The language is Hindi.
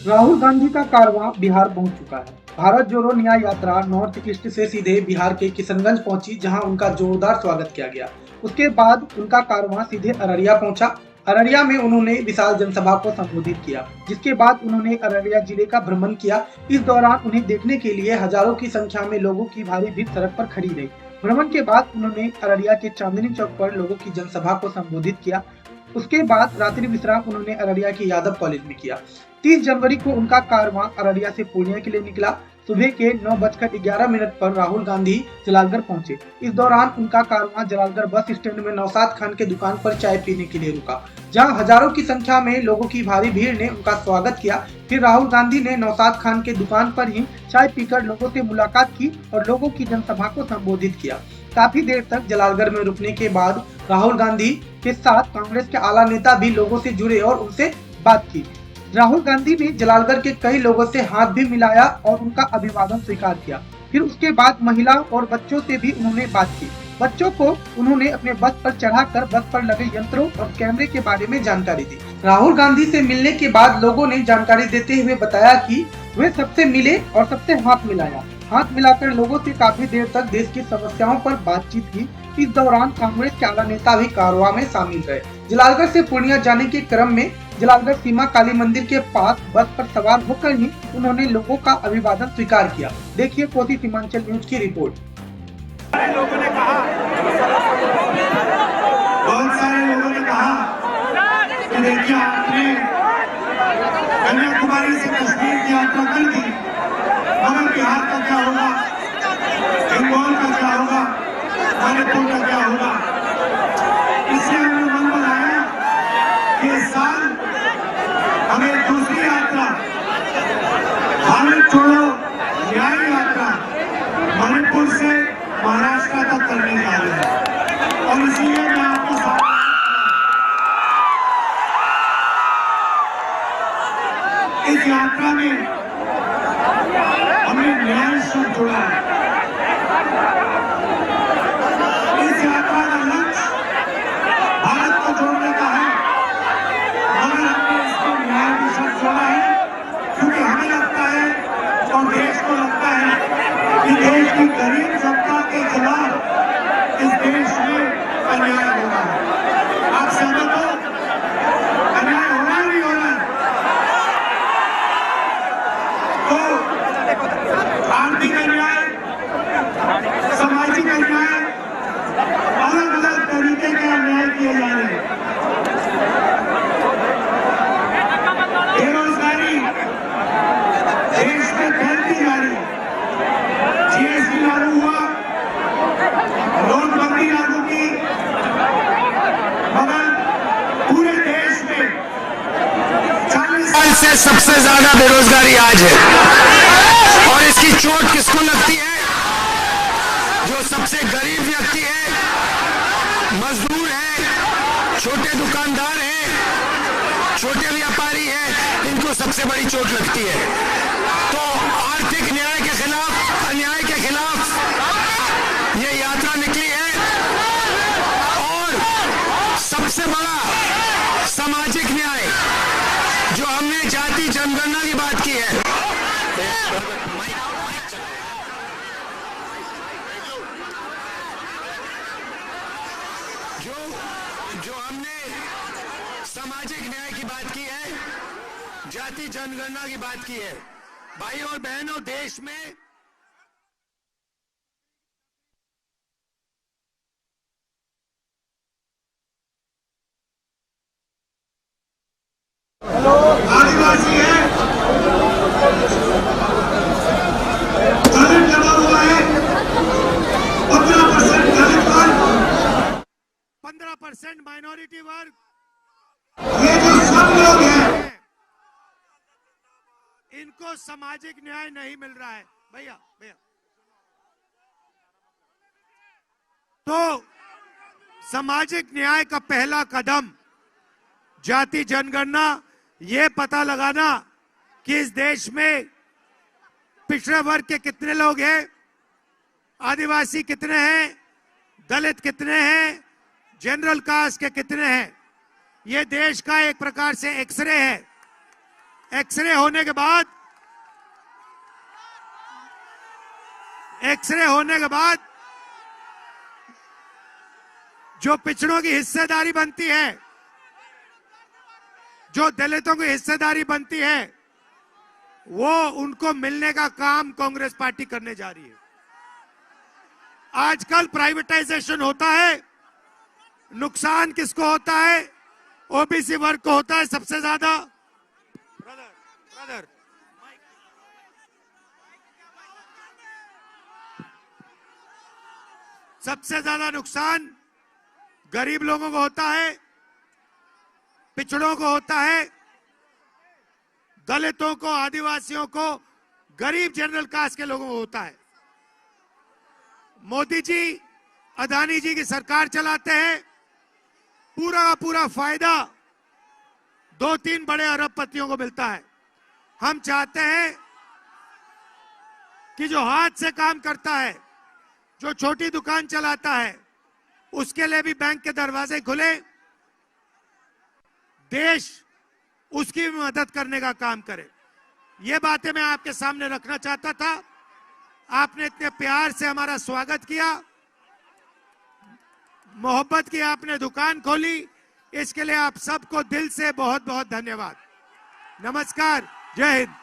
राहुल गांधी का कारवां बिहार पहुंच चुका है। भारत जोड़ो न्याय यात्रा नॉर्थ ईस्ट से सीधे बिहार के किशनगंज पहुंची, जहां उनका जोरदार स्वागत किया गया। उसके बाद उनका कारवां सीधे अररिया पहुंचा। अररिया में उन्होंने विशाल जनसभा को संबोधित किया, जिसके बाद उन्होंने अररिया जिले का भ्रमण किया। इस दौरान उन्हें देखने के लिए हजारों की संख्या में लोगों की भारी भीड़ सड़क पर खड़ी रही। भ्रमण के बाद उन्होंने अररिया के चांदनी चौक पर लोगों की जनसभा को संबोधित किया। उसके बाद रात्रि विश्राम उन्होंने अररिया के यादव कॉलेज में किया। 30 जनवरी को उनका कारवां अररिया से पूर्णिया के लिए निकला। सुबह के 9:11 पर राहुल गांधी जलालगढ़ पहुंचे। इस दौरान उनका कारवां जलालगढ़ बस स्टैंड में नौशाद खान के दुकान पर चाय पीने के लिए रुका, जहां हजारों की संख्या में लोगों की भारी भीड़ ने उनका स्वागत किया। फिर राहुल गांधी ने नौशाद खान के दुकान पर ही चाय पीकर लोगों से मुलाकात की और लोगों की जनसभा को संबोधित किया। काफी देर तक जलालगढ़ में रुकने के बाद राहुल गांधी के साथ कांग्रेस के आला नेता भी लोगों से जुड़े और उनसे बात की। राहुल गांधी ने जलालगढ़ के कई लोगों से हाथ भी मिलाया और उनका अभिवादन स्वीकार किया। फिर उसके बाद महिलाओं और बच्चों से भी उन्होंने बात की। बच्चों को उन्होंने अपने बस पर चढ़ाकर बस पर लगे यंत्रों और कैमरे के बारे में जानकारी दी। राहुल गांधी से मिलने के बाद लोगों ने जानकारी देते हुए बताया कि वे सबसे मिले और सबसे हाथ मिलाया। हाथ मिलाकर लोगों से काफी देर तक देश की समस्याओं पर बातचीत की। इस दौरान कांग्रेस के आला नेता भी कारवां में शामिल रहे। जलालगढ़ से पूर्णिया जाने के क्रम में जलालगढ़ सीमा काली मंदिर के पास बस पर सवार होकर ही उन्होंने लोगों का अभिवादन स्वीकार किया। देखिए कोसी सीमांचल न्यूज की रिपोर्ट। लोगों ने कहा, बहुत सारे लोगों ने कहा कि देखिए आपने कन्याकुमारी से कश्मीर की यात्रा कर दी, मगर बिहार का क्या होगा, बंगाल का क्या होगा, मणिपुर का क्या होगा। इसलिए हमने मन बनाया कि इस साल हमें दूसरी यात्रा भारत छोड़ो न्याय यात्रा मणिपुर से महाराष्ट्र तक करने जा रहे हैं। और इसलिए मैं आपको इस यात्रा में हमने न्याय शब्द जोड़ा है। इस यात्रा का लक्ष्य भारत को जोड़ने का है, मगर हमने इसको न्याय भी शब्द जोड़ा है, क्योंकि हमें लगता है और देश को लगता है कि देश की गरीब जनता के खिलाफ इस देश में अन्याय हो रहा है। आप सहमत हो? अन्याय हो रहा है, नहीं हो रहा है? तो आर्थिक अन्याय, सामाजिक अन्याय, अलग अलग तरीके के अन्याय किए जा रहे हैं। बेरोजगारी देश में फैलती जा रही है। जीएसटी लागू हुआ, नोटबंदी लागू की, मगर पूरे देश में 40 साल से सबसे ज्यादा बेरोजगारी आज है। और इसकी चोट किसको लगती है? जो सबसे गरीब व्यक्ति है, मजदूर है, छोटे दुकानदार है, छोटे व्यापारी है, इनको सबसे बड़ी चोट लगती है। तो आर्थिक न्याय के खिलाफ, अन्याय के खिलाफ ये यात्रा निकली है। और सबसे बड़ा सामाजिक न्याय जो हमने जाति जनगणना की बात की है, जो हमने सामाजिक न्याय की बात की है, जाति जनगणना की बात की है। भाई और बहनों, देश में आदिवासी है, दलित लगा हुआ है, 15% दलित वर्ग, 15% माइनॉरिटी वर्ग, ये जो सब लोग हैं, इनको सामाजिक न्याय नहीं मिल रहा है। भैया तो सामाजिक न्याय का पहला कदम जाति जनगणना, ये पता लगाना कि इस देश में पिछड़े वर्ग के कितने लोग हैं, आदिवासी कितने हैं, दलित कितने हैं, जनरल कास्ट के कितने हैं। ये देश का एक प्रकार से एक्सरे है। एक्सरे होने के बाद जो पिछड़ों की हिस्सेदारी बनती है, जो दलितों की हिस्सेदारी बनती है, वो उनको मिलने का काम कांग्रेस पार्टी करने जा रही है। आजकल प्राइवेटाइजेशन होता है, नुकसान किसको होता है? ओबीसी वर्ग को होता है सबसे ज्यादा। ब्रदर सबसे ज्यादा नुकसान गरीब लोगों को होता है, पिछड़ों को होता है, दलितों को, आदिवासियों को, गरीब जनरल कास्ट के लोगों को होता है। मोदी जी अदानी जी की सरकार चलाते हैं, पूरा का पूरा फायदा 2-3 बड़े अरबपतियों को मिलता है। हम चाहते हैं कि जो हाथ से काम करता है, जो छोटी दुकान चलाता है, उसके लिए भी बैंक के दरवाजे खुले, देश उसकी भी मदद करने का काम करे। ये बातें मैं आपके सामने रखना चाहता था। आपने इतने प्यार से हमारा स्वागत किया, मोहब्बत की आपने दुकान खोली, इसके लिए आप सबको दिल से बहुत बहुत धन्यवाद। नमस्कार, जय हिंद।